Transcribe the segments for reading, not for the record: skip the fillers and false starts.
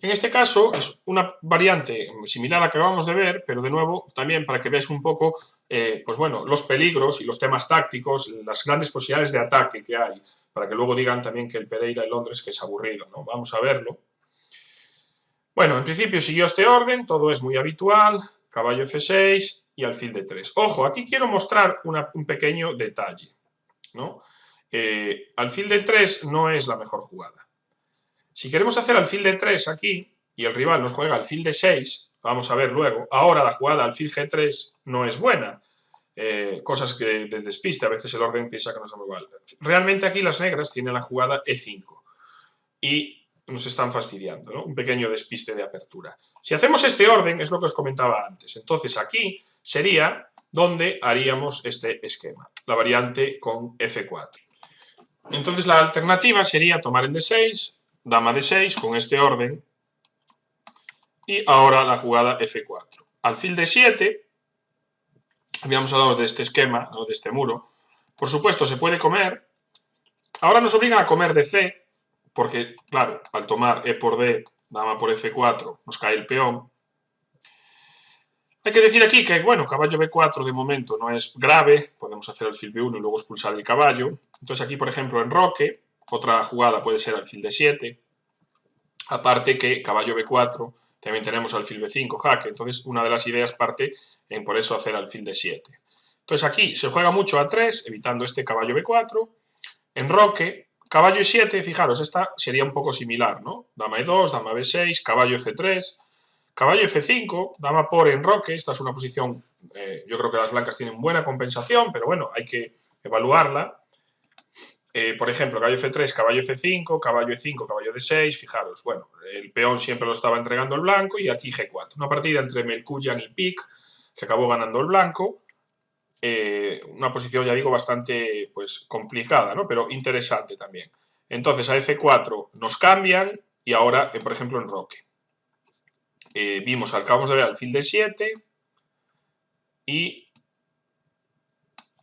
En este caso es una variante similar a la que acabamos de ver, pero de nuevo también para que veáis un poco pues bueno, los peligros y los temas tácticos, las grandes posibilidades de ataque que hay, para que luego digan también que el Pereira en Londres que es aburrido, ¿no? Vamos a verlo. Bueno, en principio siguió este orden, todo es muy habitual, caballo F6 y alfil D3. Ojo, aquí quiero mostrar un pequeño detalle, ¿no? Alfil D3 no es la mejor jugada. Si queremos hacer alfil D3 aquí y el rival nos juega alfil D6, vamos a ver luego, ahora la jugada alfil G3 no es buena. Cosas que de despiste, a veces el orden piensa que no es igual. Realmente aquí las negras tienen la jugada E5 y nos están fastidiando, ¿no? Un pequeño despiste de apertura. Si hacemos este orden, es lo que os comentaba antes, entonces aquí sería donde haríamos este esquema, la variante con F4. Entonces la alternativa sería tomar en D6, dama D6 con este orden y ahora la jugada F4. Alfil D7, habíamos hablado de este esquema, ¿no? De este muro, por supuesto se puede comer, ahora nos obligan a comer DC, porque, claro, al tomar E por D, dama por F4, nos cae el peón. Hay que decir aquí que, bueno, caballo B4 de momento no es grave, podemos hacer alfil B1 y luego expulsar el caballo. Entonces aquí, por ejemplo, en Roque, otra jugada puede ser alfil D7, aparte que caballo B4, también tenemos alfil B5, jaque, entonces una de las ideas parte en por eso hacer alfil D7. Entonces aquí se juega mucho A3, evitando este caballo B4, en Roque, caballo E7, fijaros, esta sería un poco similar, ¿no? Dama E2, dama B6, caballo F3, caballo F5, dama por enroque, esta es una posición, yo creo que las blancas tienen buena compensación, pero bueno, hay que evaluarla. Por ejemplo, caballo F3, caballo F5, caballo E5, caballo D6, fijaros, bueno, el peón siempre lo estaba entregando el blanco y aquí G4. Una partida entre Melkuyan y Pic, que acabó ganando el blanco. Una posición, ya digo, bastante pues, complicada, ¿no? Pero interesante también. Entonces a F4 nos cambian y ahora, por ejemplo, en Roque. Acabamos de ver alfil D7 y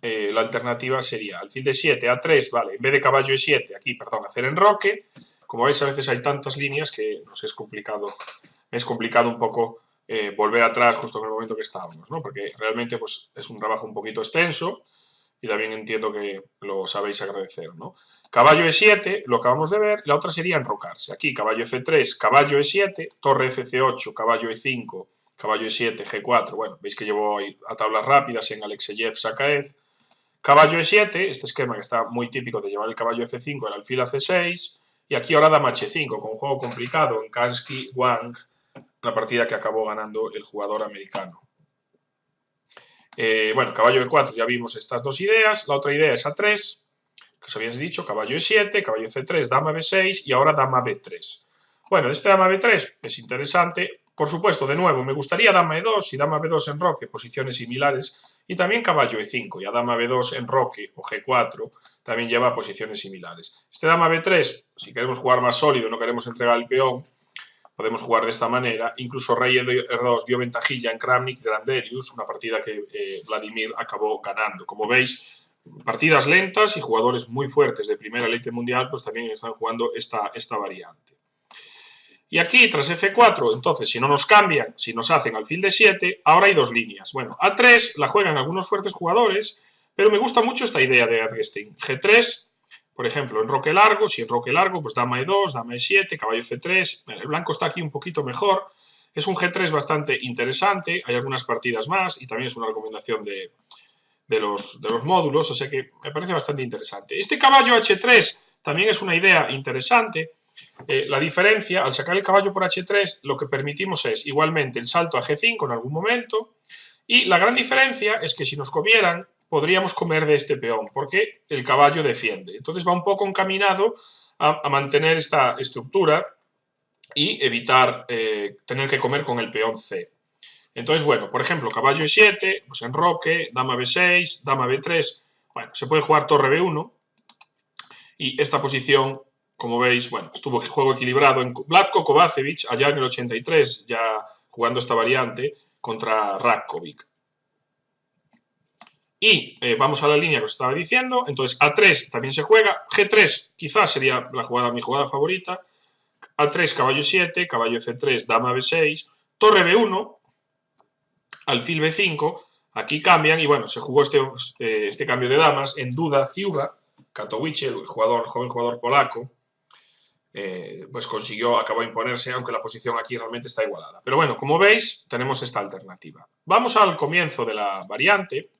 la alternativa sería alfil D7, A3, vale, en vez de caballo E7, aquí, perdón, hacer enroque. Como veis, a veces hay tantas líneas que nos es complicado un poco volver atrás justo en el momento que estábamos, ¿no? Porque realmente pues, es un trabajo un poquito extenso y también entiendo que lo sabéis agradecer, ¿no? Caballo E7, lo acabamos de ver, la otra sería enrocarse. Aquí caballo F3, caballo E7, torre FC8, caballo E5, caballo E7, G4, bueno, veis que llevo ahí a tablas rápidas en Alexeyev, Sakaev. Caballo E7, este esquema que está muy típico de llevar el caballo F5, el alfil a C6, y aquí ahora dama H5, con un juego complicado en Kansky, Wang, la partida que acabó ganando el jugador americano. Bueno, caballo E4, ya vimos estas dos ideas. La otra idea es A3, que os habéis dicho, caballo E7, caballo C3, dama B6 y ahora dama B3. Bueno, este dama B3 es interesante. Por supuesto, de nuevo, me gustaría dama E2 y dama B2 en roque, posiciones similares, y también caballo E5 y a dama B2 en roque o G4 también lleva posiciones similares. Este dama B3, si queremos jugar más sólido, no queremos entregar el peón, podemos jugar de esta manera. Incluso rey E2 dio ventajilla en Kramnik de Grandelius, una partida que Vladimir acabó ganando. Como veis, partidas lentas y jugadores muy fuertes de primera elite mundial pues también están jugando esta variante. Y aquí, tras F4, entonces, si no nos cambian, si nos hacen alfil D7, ahora hay dos líneas. Bueno, A3 la juegan algunos fuertes jugadores, pero me gusta mucho esta idea de Wittgenstein. G3, por ejemplo, enroque largo, si enroque largo, pues dama E2, dama E7, caballo F3. El blanco está aquí un poquito mejor. Es un G3 bastante interesante, hay algunas partidas más y también es una recomendación de los módulos, o sea que me parece bastante interesante. Este caballo H3 también es una idea interesante. La diferencia, al sacar el caballo por H3, lo que permitimos es igualmente el salto a G5 en algún momento, y la gran diferencia es que si nos comieran, podríamos comer de este peón, porque el caballo defiende. Entonces va un poco encaminado a mantener esta estructura y evitar tener que comer con el peón C. Entonces, bueno, por ejemplo, caballo E7, pues enroque, dama B6, dama B3, bueno, se puede jugar torre B1, y esta posición, como veis, bueno, estuvo juego equilibrado en Vlatko Kovacevic, allá en el 83, ya jugando esta variante, contra Ratkovic. Y vamos a la línea que os estaba diciendo, entonces A3 también se juega, G3 quizás sería mi jugada favorita, A3, caballo 7, caballo F3, dama B6, torre B1, alfil B5, aquí cambian y bueno, se jugó este cambio de damas, en duda Ciuba, Katowice, el joven jugador polaco, pues acabó de imponerse, aunque la posición aquí realmente está igualada. Pero bueno, como veis, tenemos esta alternativa. Vamos al comienzo de la variante,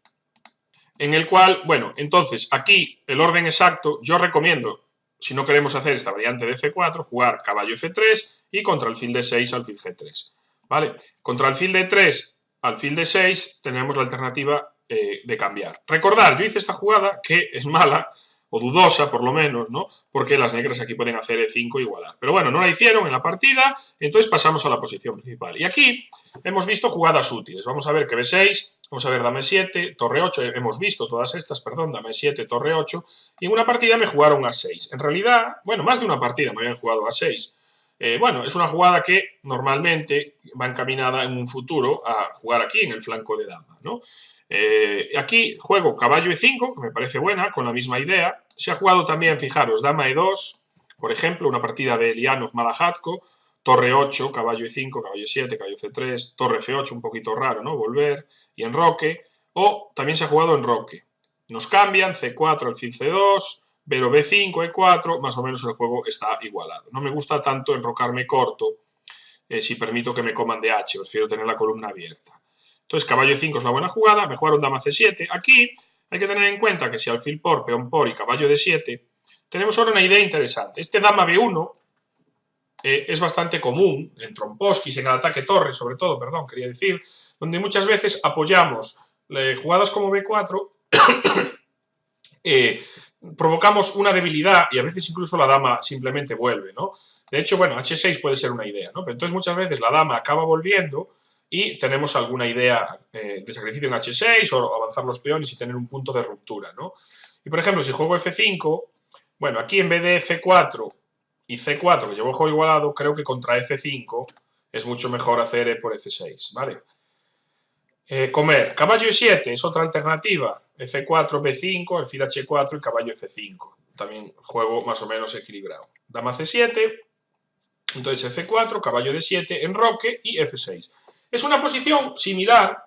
en el cual, bueno, entonces aquí el orden exacto, yo recomiendo, si no queremos hacer esta variante de F4, jugar caballo F3 y contra alfil D6, alfil G3, ¿vale? Contra alfil D3, alfil D6, tenemos la alternativa de cambiar. Recordar, yo hice esta jugada que es mala, o dudosa por lo menos, ¿no? Porque las negras aquí pueden hacer E5 igualar. Pero bueno, no la hicieron en la partida, entonces pasamos a la posición principal. Y aquí hemos visto jugadas útiles. Vamos a ver que B6, vamos a ver dama E7, torre 8, hemos visto todas estas, perdón, dama E7, torre 8, y en una partida me jugaron A6. En realidad, bueno, más de una partida me habían jugado A6. Bueno, es una jugada que normalmente va encaminada en un futuro a jugar aquí en el flanco de dama, ¿no? Aquí juego caballo E5, que me parece buena, con la misma idea. Se ha jugado también, fijaros, dama E2, por ejemplo, una partida de Lianov Malahatko, torre 8, caballo E5, caballo E7, caballo C3, torre F8, un poquito raro, ¿no? Volver y enroque. O también se ha jugado enroque. Nos cambian, C4, alfil C2, pero B5, E4, más o menos el juego está igualado. No me gusta tanto enrocarme corto si permito que me coman de H, prefiero tener la columna abierta. Entonces, caballo E5 es la buena jugada, me jugaron dama C7. Aquí hay que tener en cuenta que si alfil por, peón por y caballo D7, tenemos ahora una idea interesante. Este dama B1 es bastante común en Tromposkis, en el ataque torre, sobre todo, perdón, quería decir, donde muchas veces apoyamos jugadas como B4, provocamos una debilidad y a veces incluso la dama simplemente vuelve, ¿no? De hecho, bueno, H6 puede ser una idea, ¿no? Pero entonces muchas veces la dama acaba volviendo y tenemos alguna idea de sacrificio en H6 o avanzar los peones y tener un punto de ruptura, ¿no? Y por ejemplo, si juego F5, bueno, aquí en vez de F4 y C4, que llevo juego igualado, creo que contra F5 es mucho mejor hacer E por F6, ¿vale? Comer. Caballo E7 es otra alternativa. F4, B5, alfil H4 y caballo F5. También juego más o menos equilibrado. Dama C7, entonces F4, caballo D7, enroque y F6. Es una posición similar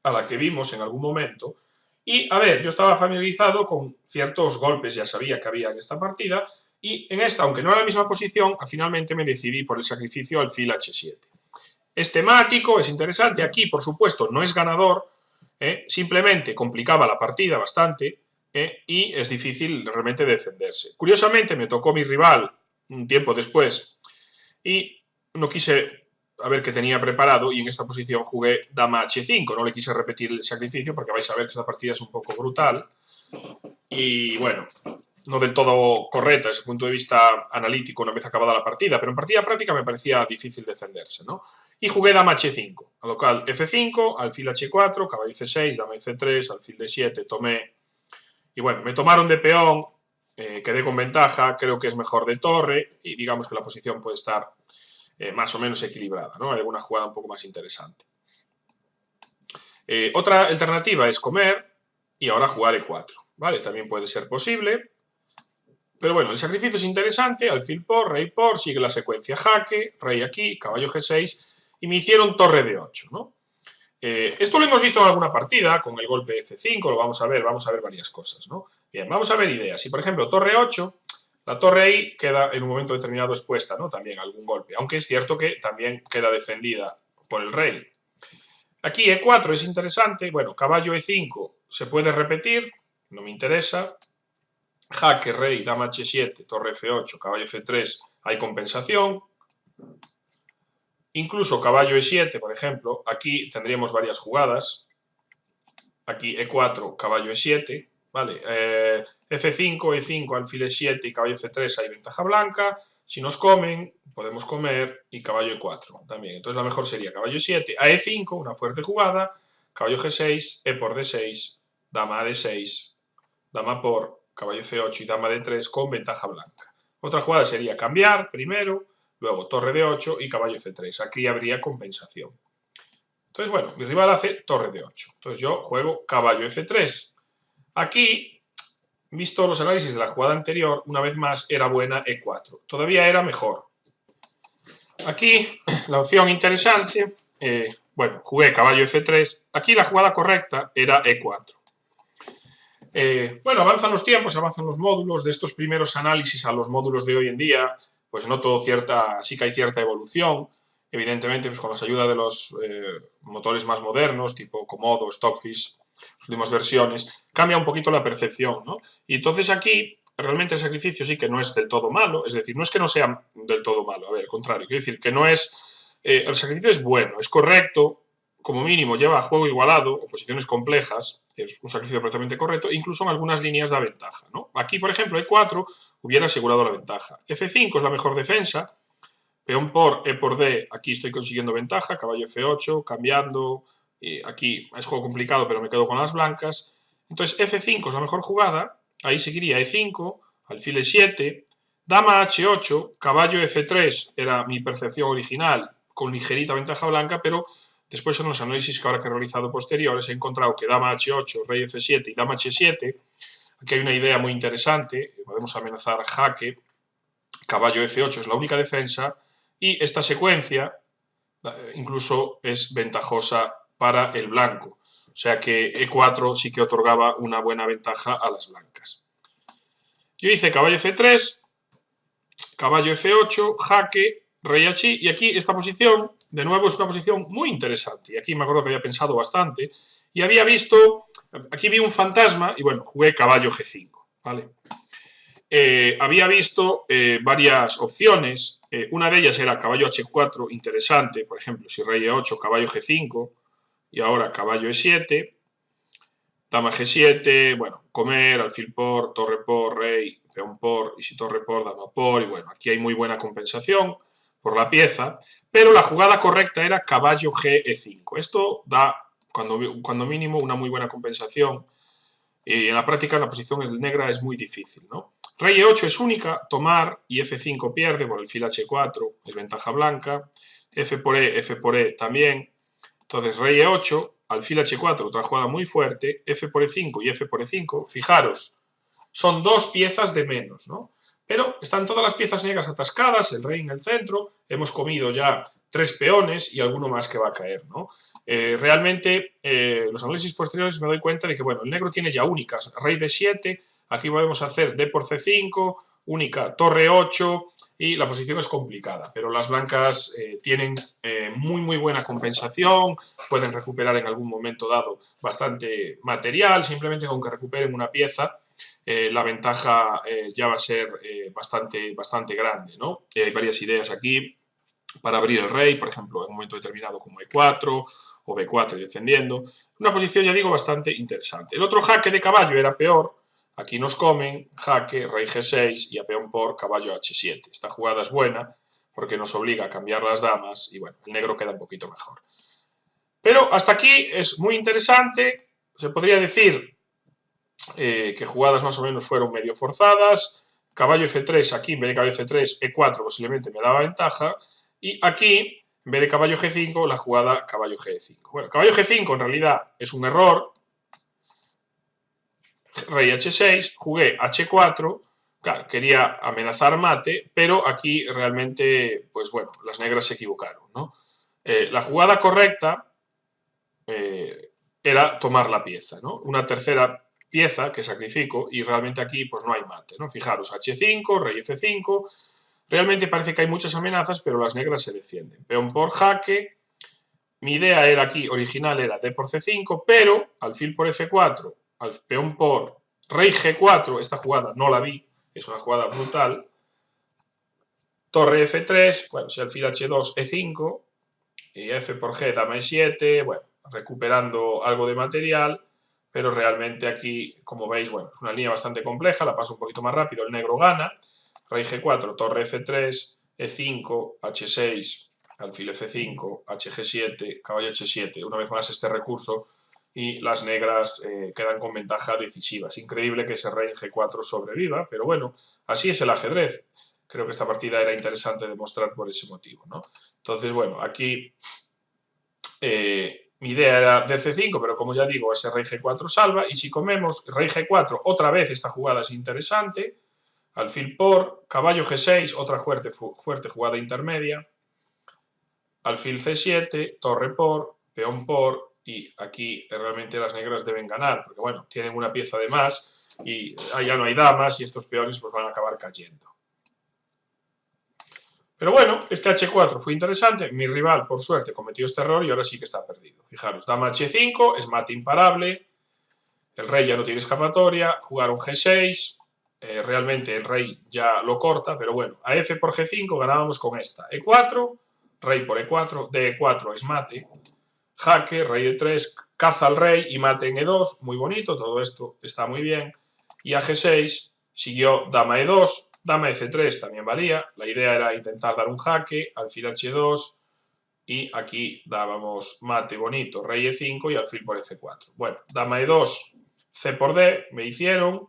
a la que vimos en algún momento. Y, a ver, yo estaba familiarizado con ciertos golpes, ya sabía que había en esta partida, y en esta, aunque no era la misma posición, finalmente me decidí por el sacrificio alfil H7. Es temático, es interesante. Aquí, por supuesto, no es ganador, simplemente complicaba la partida bastante y es difícil realmente defenderse. Curiosamente, me tocó mi rival un tiempo después y no quise a ver qué tenía preparado y en esta posición jugué dama H5. No le quise repetir el sacrificio porque vais a ver que esta partida es un poco brutal y, bueno, no del todo correcta desde el punto de vista analítico una vez acabada la partida, pero en partida práctica me parecía difícil defenderse, ¿no? Y jugué dama H5, a lo cual F5, alfil H4, caballo C6, dama F3, alfil D7, tomé. Y bueno, me tomaron de peón, quedé con ventaja, creo que es mejor de torre y digamos que la posición puede estar más o menos equilibrada, ¿no? Hay alguna jugada un poco más interesante. Otra alternativa es comer y ahora jugar E4, ¿vale? También puede ser posible. Pero bueno, el sacrificio es interesante, alfil por, sigue la secuencia jaque, rey aquí, caballo G6, y me hicieron torre D8, ¿no? Esto lo hemos visto en alguna partida, con el golpe F5, lo vamos a ver varias cosas, ¿no? Bien, vamos a ver ideas. Si, por ejemplo, torre 8, la torre ahí queda en un momento determinado expuesta, ¿no? También algún golpe, aunque es cierto que también queda defendida por el rey. Aquí E4 es interesante, bueno, caballo E5 se puede repetir, no me interesa. Jaque, rey, dama H7, torre F8, caballo F3, hay compensación. Incluso caballo E7, por ejemplo, aquí tendríamos varias jugadas. Aquí E4, caballo E7, ¿vale? F5, E5, alfil E7 y caballo F3 hay ventaja blanca. Si nos comen, podemos comer y caballo E4 también. Entonces la mejor sería caballo E7 a E5, una fuerte jugada, caballo G6, E por D6, dama a D6, dama por, caballo C8 y dama D3 con ventaja blanca. Otra jugada sería cambiar primero, luego torre D8 y caballo C3. Aquí habría compensación. Entonces, bueno, mi rival hace torre D8. Entonces yo juego caballo F3. Aquí, visto los análisis de la jugada anterior, una vez más era buena E4. Todavía era mejor. Aquí la opción interesante, bueno, jugué caballo F3, aquí la jugada correcta era E4. Bueno, avanzan los tiempos, avanzan los módulos, de estos primeros análisis a los módulos de hoy en día, pues noto sí que hay cierta evolución, evidentemente pues con las ayudas de los motores más modernos, tipo Komodo, Stockfish, las últimas versiones, cambia un poquito la percepción, ¿no? Y entonces aquí, realmente el sacrificio sí que no es del todo malo, es decir, no es que no sea del todo malo, a ver, al contrario, quiero decir que no es, el sacrificio es bueno, es correcto, como mínimo lleva a juego igualado o posiciones complejas, es un sacrificio perfectamente correcto, incluso en algunas líneas da ventaja, ¿no? Aquí, por ejemplo, E4 hubiera asegurado la ventaja. F5 es la mejor defensa, peón por E por D, aquí estoy consiguiendo ventaja, caballo F8, cambiando, aquí es juego complicado, pero me quedo con las blancas. Entonces F5 es la mejor jugada, ahí seguiría E5, alfil E7, dama H8, caballo F3 era mi percepción original, con ligerita ventaja blanca, pero después en los análisis que ahora que he realizado posteriores he encontrado que dama H8, rey F7 y dama H7, aquí hay una idea muy interesante, podemos amenazar jaque, caballo F8 es la única defensa, y esta secuencia incluso es ventajosa para el blanco. O sea que E4 sí que otorgaba una buena ventaja a las blancas. Yo hice caballo F3, caballo F8, jaque, rey H, y aquí esta posición, de nuevo, es una posición muy interesante. Y aquí me acuerdo que había pensado bastante. Y había visto, aquí vi un fantasma, y bueno, jugué caballo G5, ¿vale? Había visto varias opciones. Una de ellas era caballo H4, interesante. Por ejemplo, si rey E8, caballo G5 y ahora caballo E7, dama G7, bueno, comer, alfil por, torre por, rey, peón por, y si torre por, dama por, y bueno, aquí hay muy buena compensación por la pieza, pero la jugada correcta era caballo G E5. Esto da, cuando mínimo, una muy buena compensación. Y en la práctica la posición negra es muy difícil, ¿no? Rey E8 es única, tomar, y F5 pierde por alfil H4, es ventaja blanca. F por E también. Entonces, rey E8, alfil H4, otra jugada muy fuerte, F por E5 y F por E5, fijaros, son dos piezas de menos, ¿no? Pero están todas las piezas negras atascadas, el rey en el centro, hemos comido ya 3 peones y alguno más que va a caer, ¿no? Realmente, los análisis posteriores me doy cuenta de que, bueno, el negro tiene ya únicas, rey D7, aquí podemos hacer D por C5, única torre 8, y la posición es complicada, pero las blancas tienen muy buena compensación, pueden recuperar en algún momento dado bastante material, simplemente con que recuperen una pieza, la ventaja ya va a ser bastante grande, ¿no? Hay varias ideas aquí para abrir el rey, por ejemplo, en un momento determinado como E4 o B4 y defendiendo. Una posición, ya digo, bastante interesante. El otro jaque de caballo era peor. Aquí nos comen, jaque, rey G6 y a peón por caballo H7. Esta jugada es buena porque nos obliga a cambiar las damas y, bueno, el negro queda un poquito mejor. Pero hasta aquí es muy interesante. Se podría decir que jugadas más o menos fueron medio forzadas. Caballo F3, aquí en vez de caballo F3, E4 posiblemente me daba ventaja. Y aquí, en vez de caballo G5, la jugada caballo G5. Bueno, caballo G5 en realidad es un error. Rey H6, jugué H4, claro, quería amenazar mate, pero aquí realmente, pues bueno, las negras se equivocaron, ¿no? La jugada correcta era tomar la pieza, ¿no? Una tercera pieza que sacrifico y realmente aquí pues no hay mate, ¿no? Fijaros, H5, rey F5, realmente parece que hay muchas amenazas, pero las negras se defienden. Peón por jaque, mi idea era aquí, original era D por C5, pero alfil por F4, peón por rey G4, esta jugada no la vi, es una jugada brutal. Torre F3, bueno, si alfil H2, E5, y F por G, dama E7, bueno, recuperando algo de material, pero realmente aquí, como veis, bueno, es una línea bastante compleja, la paso un poquito más rápido, el negro gana, rey G4, torre F3, E5, H6, alfil F5, HG7, caballo H7, una vez más este recurso, y las negras quedan con ventaja decisiva. Es increíble que ese rey G4 sobreviva, pero bueno, así es el ajedrez. Creo que esta partida era interesante de mostrar por ese motivo, ¿no? Entonces, bueno, aquí mi idea era DC5, pero como ya digo, ese rey G4 salva, y si comemos rey G4, otra vez esta jugada es interesante, alfil por, caballo G6, otra fuerte jugada intermedia, alfil C7, torre por, peón por, y aquí realmente las negras deben ganar, porque bueno, tienen una pieza de más y ya no hay damas y estos peones pues van a acabar cayendo. Pero bueno, este H4 fue interesante, mi rival por suerte cometió este error y ahora sí que está perdido. Fijaros, dama H5, es mate imparable, el rey ya no tiene escapatoria, jugaron G6, realmente el rey ya lo corta, pero bueno, a F por G5 ganábamos con esta. E4, rey por E4, D4 es mate, jaque, rey E3, caza al rey y mate en E2, muy bonito, todo esto está muy bien. Y a G6 siguió dama E2, dama F3 también valía, la idea era intentar dar un jaque, alfil H2 y aquí dábamos mate bonito, rey E5 y alfil por F4. Bueno, dama E2, C por D, me hicieron.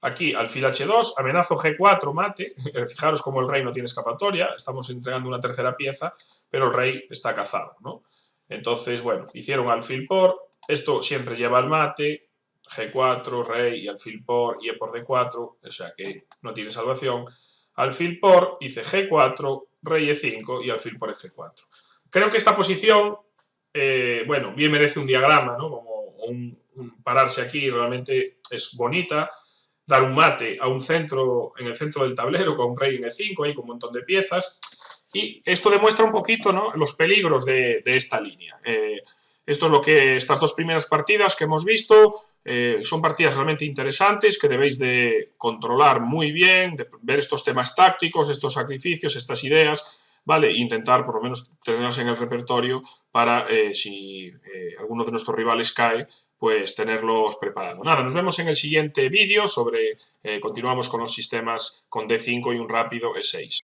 Aquí alfil H2, amenazo G4, mate. Fijaros cómo el rey no tiene escapatoria, estamos entregando una tercera pieza, pero el rey está cazado, ¿no? Entonces, bueno, hicieron alfil por, esto siempre lleva al mate, G4, rey y alfil por y E por D4, o sea que no tiene salvación. Alfil por, hice G4, rey E5 y alfil por F4. Creo que esta posición, bueno, bien merece un diagrama, ¿no? Como pararse aquí, realmente es bonita. Dar un mate a un centro, en el centro del tablero, con un rey en E5, ahí con un montón de piezas. Y esto demuestra un poquito, ¿no?, los peligros de esta línea. Esto es lo que estas dos primeras partidas que hemos visto son partidas realmente interesantes que debéis de controlar muy bien, de ver estos temas tácticos, estos sacrificios, estas ideas, ¿vale? Intentar por lo menos tenerlas en el repertorio para si alguno de nuestros rivales cae, pues tenerlos preparados. Nada, nos vemos en el siguiente vídeo sobre, continuamos con los sistemas con D5 y un rápido E6.